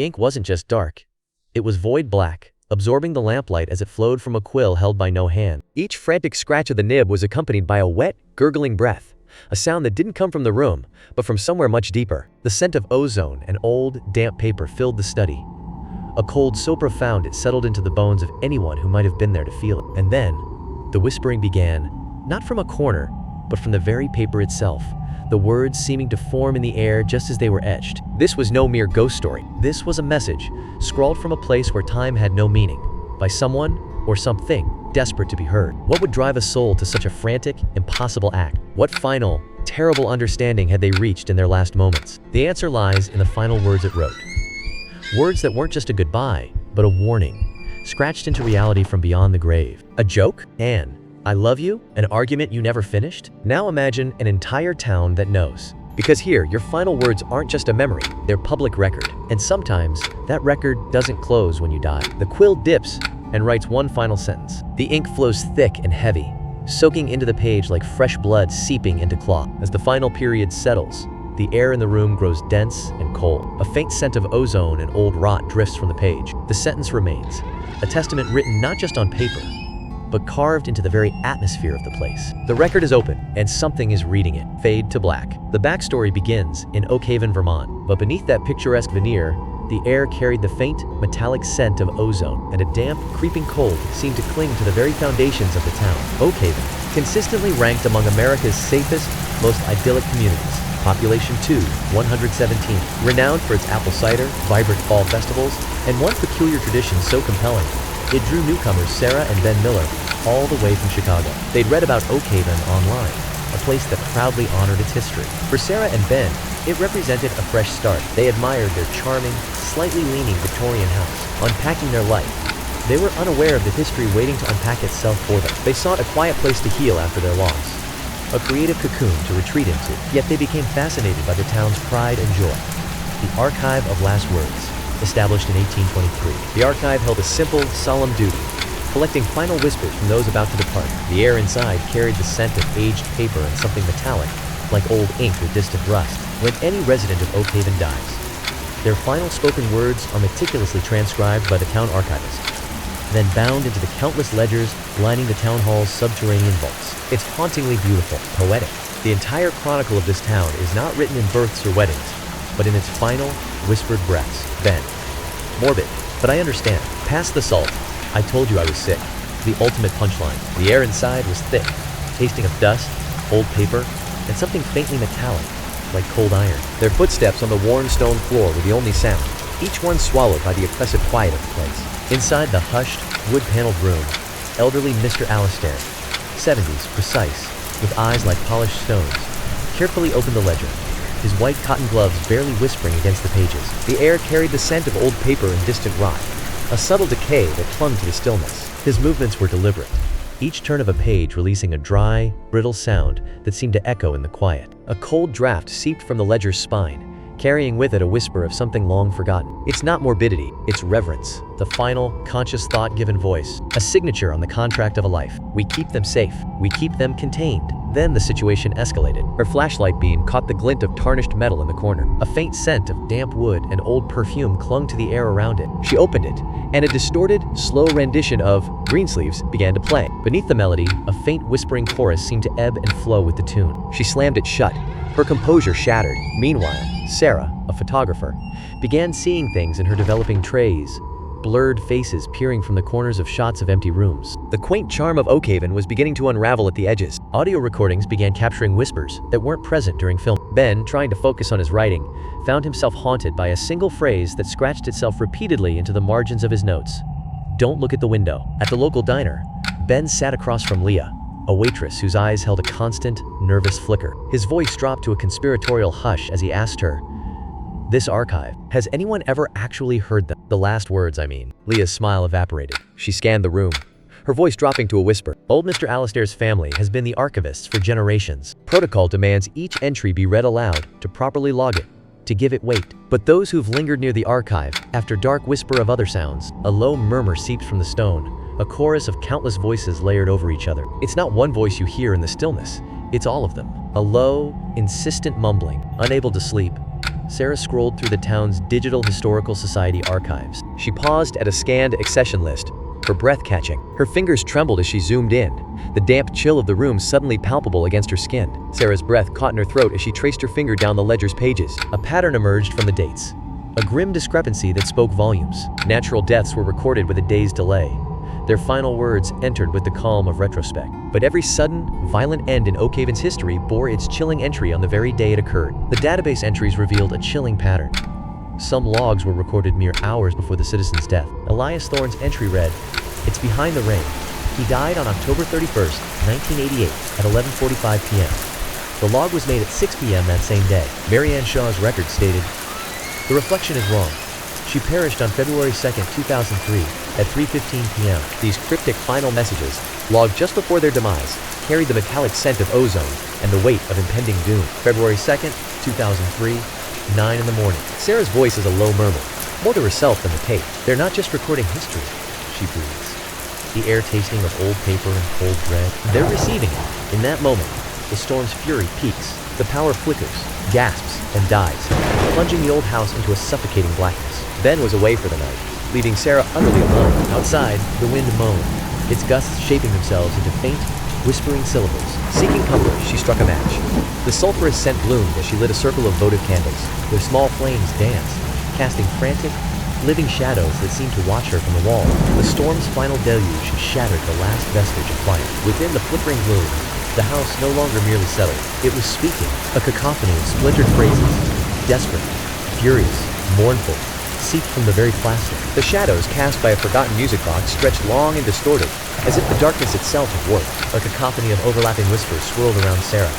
The ink wasn't just dark. It was void black, absorbing the lamplight as it flowed from a quill held by no hand. Each frantic scratch of the nib was accompanied by a wet, gurgling breath, a sound that didn't come from the room, but from somewhere much deeper. The scent of ozone and old, damp paper filled the study, a cold so profound it settled into the bones of anyone who might have been there to feel it. And then, the whispering began, not from a corner, but from the very paper itself, the words seeming to form in the air just as they were etched. This was no mere ghost story. This was a message, scrawled from a place where time had no meaning, by someone or something desperate to be heard. What would drive a soul to such a frantic, impossible act? What final, terrible understanding had they reached in their last moments? The answer lies in the final words it wrote. Words that weren't just a goodbye, but a warning, scratched into reality from beyond the grave. A joke? Anne, I love you? An argument you never finished? Now imagine an entire town that knows. Because here, your final words aren't just a memory, they're public record. And sometimes, that record doesn't close when you die. The quill dips and writes one final sentence. The ink flows thick and heavy, soaking into the page like fresh blood seeping into cloth. As the final period settles, the air in the room grows dense and cold. A faint scent of ozone and old rot drifts from the page. The sentence remains, a testament written not just on paper, but carved into the very atmosphere of the place. The record is open, and something is reading it. Fade to black. The backstory begins in Oakhaven, Vermont, but beneath that picturesque veneer, the air carried the faint, metallic scent of ozone, and a damp, creeping cold seemed to cling to the very foundations of the town. Oakhaven, consistently ranked among America's safest, most idyllic communities. Population 117, renowned for its apple cider, vibrant fall festivals, and one peculiar tradition so compelling, it drew newcomers Sarah and Ben Miller all the way from Chicago. They'd read about Oakhaven online, a place that proudly honored its history. For Sarah and Ben, it represented a fresh start. They admired their charming, slightly leaning Victorian house. Unpacking their life, they were unaware of the history waiting to unpack itself for them. They sought a quiet place to heal after their loss, a creative cocoon to retreat into. Yet they became fascinated by the town's pride and joy. The Archive of Last Words, established in 1823. The archive held a simple, solemn duty, collecting final whispers from those about to depart. The air inside carried the scent of aged paper and something metallic, like old ink or distant rust. When any resident of Oakhaven dies, their final spoken words are meticulously transcribed by the town archivist, then bound into the countless ledgers lining the town hall's subterranean vaults. It's hauntingly beautiful, poetic. The entire chronicle of this town is not written in births or weddings, but in its final, whispered breaths. Ben. Morbid. But I understand. Past the salt. I told you I was sick. The ultimate punchline. The air inside was thick, tasting of dust, old paper, and something faintly metallic, like cold iron. Their footsteps on the worn stone floor were the only sound, each one swallowed by the oppressive quiet of the place. Inside the hushed, wood-paneled room, elderly Mr. Alistair, 70s, precise, with eyes like polished stones, carefully opened the ledger, his white cotton gloves barely whispering against the pages. The air carried the scent of old paper and distant rot, a subtle decay that clung to the stillness. His movements were deliberate, each turn of a page releasing a dry, brittle sound that seemed to echo in the quiet. A cold draft seeped from the ledger's spine, carrying with it a whisper of something long forgotten. It's not morbidity, it's reverence, the final, conscious thought-given voice, a signature on the contract of a life. We keep them safe, we keep them contained. Then the situation escalated. Her flashlight beam caught the glint of tarnished metal in the corner. A faint scent of damp wood and old perfume clung to the air around it. She opened it, and a distorted, slow rendition of Greensleeves began to play. Beneath the melody, a faint whispering chorus seemed to ebb and flow with the tune. She slammed it shut, her composure shattered. Meanwhile, Sarah, a photographer, began seeing things in her developing trays, blurred faces peering from the corners of shots of empty rooms. The quaint charm of Oakhaven was beginning to unravel at the edges. Audio recordings began capturing whispers that weren't present during film. Ben, trying to focus on his writing, found himself haunted by a single phrase that scratched itself repeatedly into the margins of his notes. Don't look at the window. At the local diner, Ben sat across from Leah, a waitress whose eyes held a constant, nervous flicker. His voice dropped to a conspiratorial hush as he asked her, "This archive, has anyone ever actually heard them? The last words, I mean." Leah's smile evaporated. She scanned the room, her voice dropping to a whisper. Old Mr. Alistair's family has been the archivists for generations. Protocol demands each entry be read aloud to properly log it, to give it weight. But those who've lingered near the archive, after dark whisper of other sounds, a low murmur seeped from the stone, a chorus of countless voices layered over each other. It's not one voice you hear in the stillness, it's all of them. A low, insistent mumbling, unable to sleep, Sarah scrolled through the town's Digital Historical Society archives. She paused at a scanned accession list, her breath catching. Her fingers trembled as she zoomed in, the damp chill of the room suddenly palpable against her skin. Sarah's breath caught in her throat as she traced her finger down the ledger's pages. A pattern emerged from the dates, a grim discrepancy that spoke volumes. Natural deaths were recorded with a day's delay. Their final words entered with the calm of retrospect. But every sudden, violent end in Oakhaven's history bore its chilling entry on the very day it occurred. The database entries revealed a chilling pattern. Some logs were recorded mere hours before the citizen's death. Elias Thorn's entry read, "It's behind the rain. He died on October 31st, 1988 at 11:45 p.m. The log was made at 6 p.m. that same day." Marianne Shaw's record stated, "The reflection is wrong. She perished on February 2nd, 2003 at 3:15 p.m. These cryptic final messages, logged just before their demise, carried the metallic scent of ozone and the weight of impending doom. February 2nd, 2003, 9 in the morning. Sarah's voice is a low murmur, more to herself than the tape. "They're not just recording history," she breathes, the air tasting of old paper and cold dread. "They're receiving it." In that moment, the storm's fury peaks. The power flickers, gasps, and dies, plunging the old house into a suffocating blackness. Ben was away for the night, leaving Sarah utterly alone. Outside, the wind moaned, its gusts shaping themselves into faint, whispering syllables. Seeking comfort, she struck a match. The sulphurous scent bloomed as she lit a circle of votive candles. Their small flames danced, casting frantic, living shadows that seemed to watch her from the wall. The storm's final deluge shattered the last vestige of quiet. Within the flickering gloom, the house no longer merely settled. It was speaking, a cacophony of splintered phrases, desperate, furious, mournful, seeped from the very plaster. The shadows cast by a forgotten music box stretched long and distorted, as if the darkness itself had worked. A cacophony of overlapping whispers swirled around Sarah.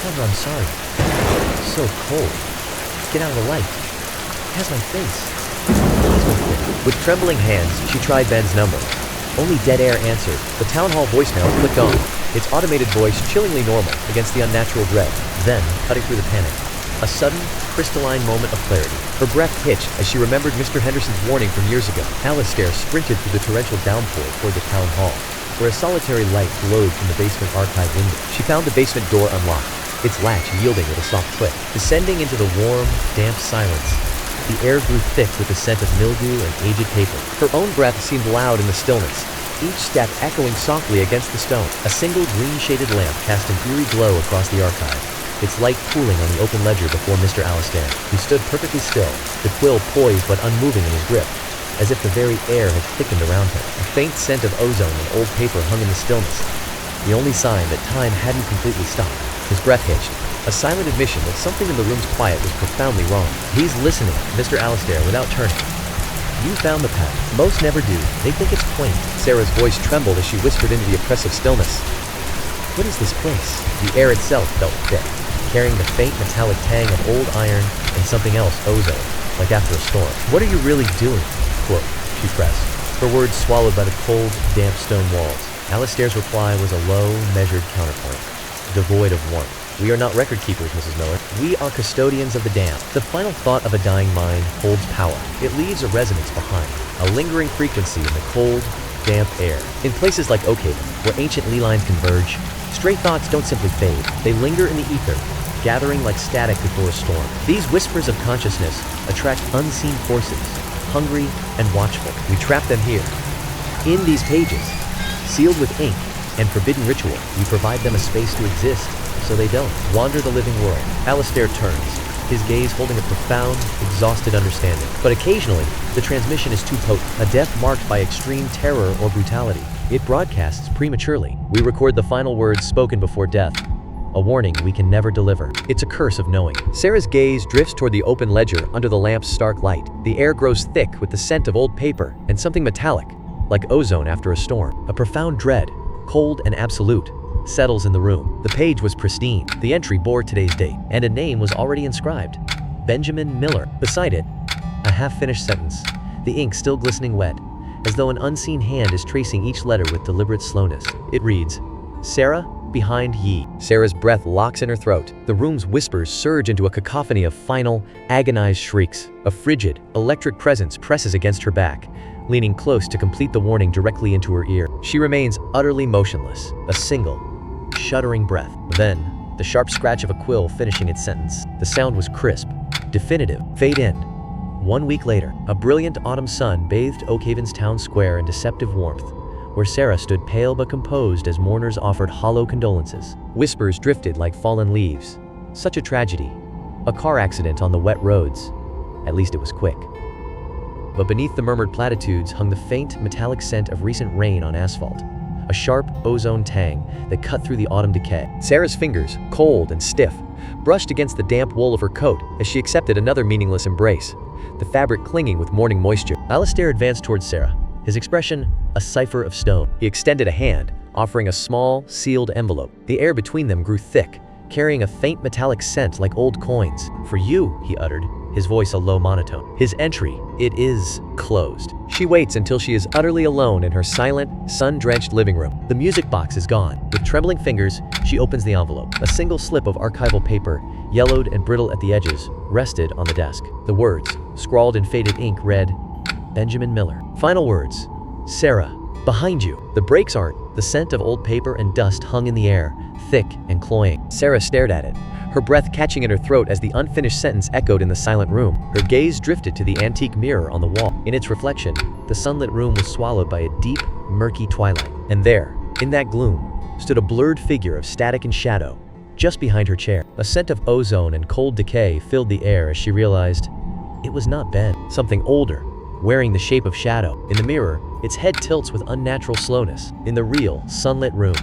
"Tell her I'm sorry. It's so cold. Get out of the light. It has my face. Please wait there." With trembling hands, she tried Ben's number. Only dead air answered. The town hall voicemail clicked on, its automated voice chillingly normal against the unnatural dread. Then, cutting through the panic, a sudden, crystalline moment of clarity. Her breath hitched as she remembered Mr. Henderson's warning from years ago. Alistair sprinted through the torrential downpour toward the town hall, where a solitary light glowed from the basement archive window. She found the basement door unlocked, its latch yielding with a soft click. Descending into the warm, damp silence, the air grew thick with the scent of mildew and aged paper. Her own breath seemed loud in the stillness, each step echoing softly against the stone. A single green-shaded lamp cast an eerie glow across the archive, its light cooling on the open ledger before Mr. Alistair, who stood perfectly still, the quill poised but unmoving in his grip, as if the very air had thickened around him. A faint scent of ozone and old paper hung in the stillness, the only sign that time hadn't completely stopped. His breath hitched, a silent admission that something in the room's quiet was profoundly wrong. "He's listening," Mr. Alistair, without turning. "You found the path. Most never do. They think it's quaint." Sarah's voice trembled as she whispered into the oppressive stillness. "What is this place?" The air itself felt thick, carrying the faint metallic tang of old iron and something else, ozone, like after a storm. "What are you really doing?" Quote, she pressed, her words swallowed by the cold, damp stone walls. Alistair's reply was a low, measured counterpoint, devoid of warmth. "We are not record keepers, Mrs. Miller. We are custodians of the damp." The final thought of a dying mind holds power. It leaves a resonance behind, a lingering frequency in the cold, damp air. In places like Oakhaven, where ancient ley lines converge, stray thoughts don't simply fade. They linger in the ether, gathering like static before a storm. These whispers of consciousness attract unseen forces, hungry and watchful. We trap them here, in these pages, sealed with ink and forbidden ritual. We provide them a space to exist, so they don't wander the living world. Alistair turns, his gaze holding a profound, exhausted understanding. But occasionally, the transmission is too potent, a death marked by extreme terror or brutality. It broadcasts prematurely. We record the final words spoken before death, a warning we can never deliver. It's a curse of knowing. Sarah's gaze drifts toward the open ledger under the lamp's stark light. The air grows thick with the scent of old paper and something metallic, like ozone after a storm. A profound dread, cold and absolute, settles in the room. The page was pristine. The entry bore today's date, and a name was already inscribed: Benjamin Miller. Beside it, a half-finished sentence, the ink still glistening wet, as though an unseen hand is tracing each letter with deliberate slowness. It reads, "Sarah, behind ye." Sarah's breath locks in her throat. The room's whispers surge into a cacophony of final, agonized shrieks. A frigid, electric presence presses against her back, leaning close to complete the warning directly into her ear. She remains utterly motionless, a single, shuddering breath. Then, the sharp scratch of a quill finishing its sentence. The sound was crisp, Definitive. Fade in. 1 week later, a brilliant autumn sun bathed Oakhaven's town square in deceptive warmth, where Sarah stood pale but composed as mourners offered hollow condolences. Whispers drifted like fallen leaves. Such a tragedy. A car accident on the wet roads. At least it was quick. But beneath the murmured platitudes hung the faint, metallic scent of recent rain on asphalt. A sharp, ozone tang that cut through the autumn decay. Sarah's fingers, cold and stiff, brushed against the damp wool of her coat as she accepted another meaningless embrace, the fabric clinging with morning moisture. Alistair advanced towards Sarah, his expression a cipher of stone. He extended a hand, offering a small, sealed envelope. The air between them grew thick, carrying a faint metallic scent like old coins. "For you," he uttered, his voice a low monotone. His entry, "It is closed." She waits until she is utterly alone in her silent, sun-drenched living room. The music box is gone. With trembling fingers, she opens the envelope. A single slip of archival paper, yellowed and brittle at the edges, rested on the desk. The words, scrawled in faded ink, read, "Benjamin Miller." Final words, "Sarah, behind you." The brakes aren't. The scent of old paper and dust hung in the air, thick and cloying. Sarah stared at it, her breath catching in her throat as the unfinished sentence echoed in the silent room. Her gaze drifted to the antique mirror on the wall. In its reflection, the sunlit room was swallowed by a deep, murky twilight. And there, in that gloom, stood a blurred figure of static and shadow, just behind her chair. A scent of ozone and cold decay filled the air as she realized it was not Ben. Something older, wearing the shape of shadow. In the mirror, its head tilts with unnatural slowness. In the real, sunlit room,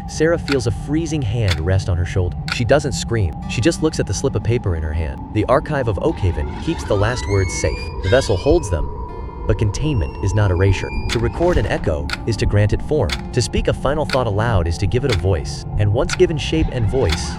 Sarah feels a freezing hand rest on her shoulder. She doesn't scream. She just looks at the slip of paper in her hand. The archive of Oakhaven keeps the last words safe. The vessel holds them, but containment is not erasure. To record an echo is to grant it form. To speak a final thought aloud is to give it a voice. And once given shape and voice,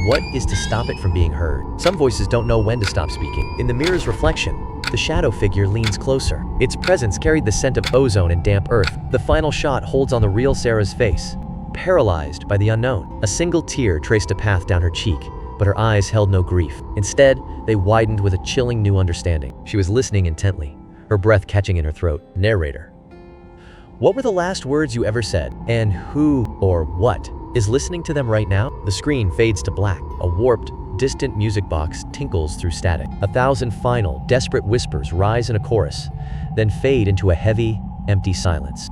what is to stop it from being heard? Some voices don't know when to stop speaking. In the mirror's reflection, the shadow figure leans closer. Its presence carried the scent of ozone and damp earth. The final shot holds on the real Sarah's face, paralyzed by the unknown. A single tear traced a path down her cheek, but her eyes held no grief. Instead, they widened with a chilling new understanding. She was listening intently, her breath catching in her throat. Narrator: what were the last words you ever said? And who or what is listening to them right now? The screen fades to black. A warped, distant music box tinkles through static. 1,000 final, desperate whispers rise in a chorus, then fade into a heavy, empty silence.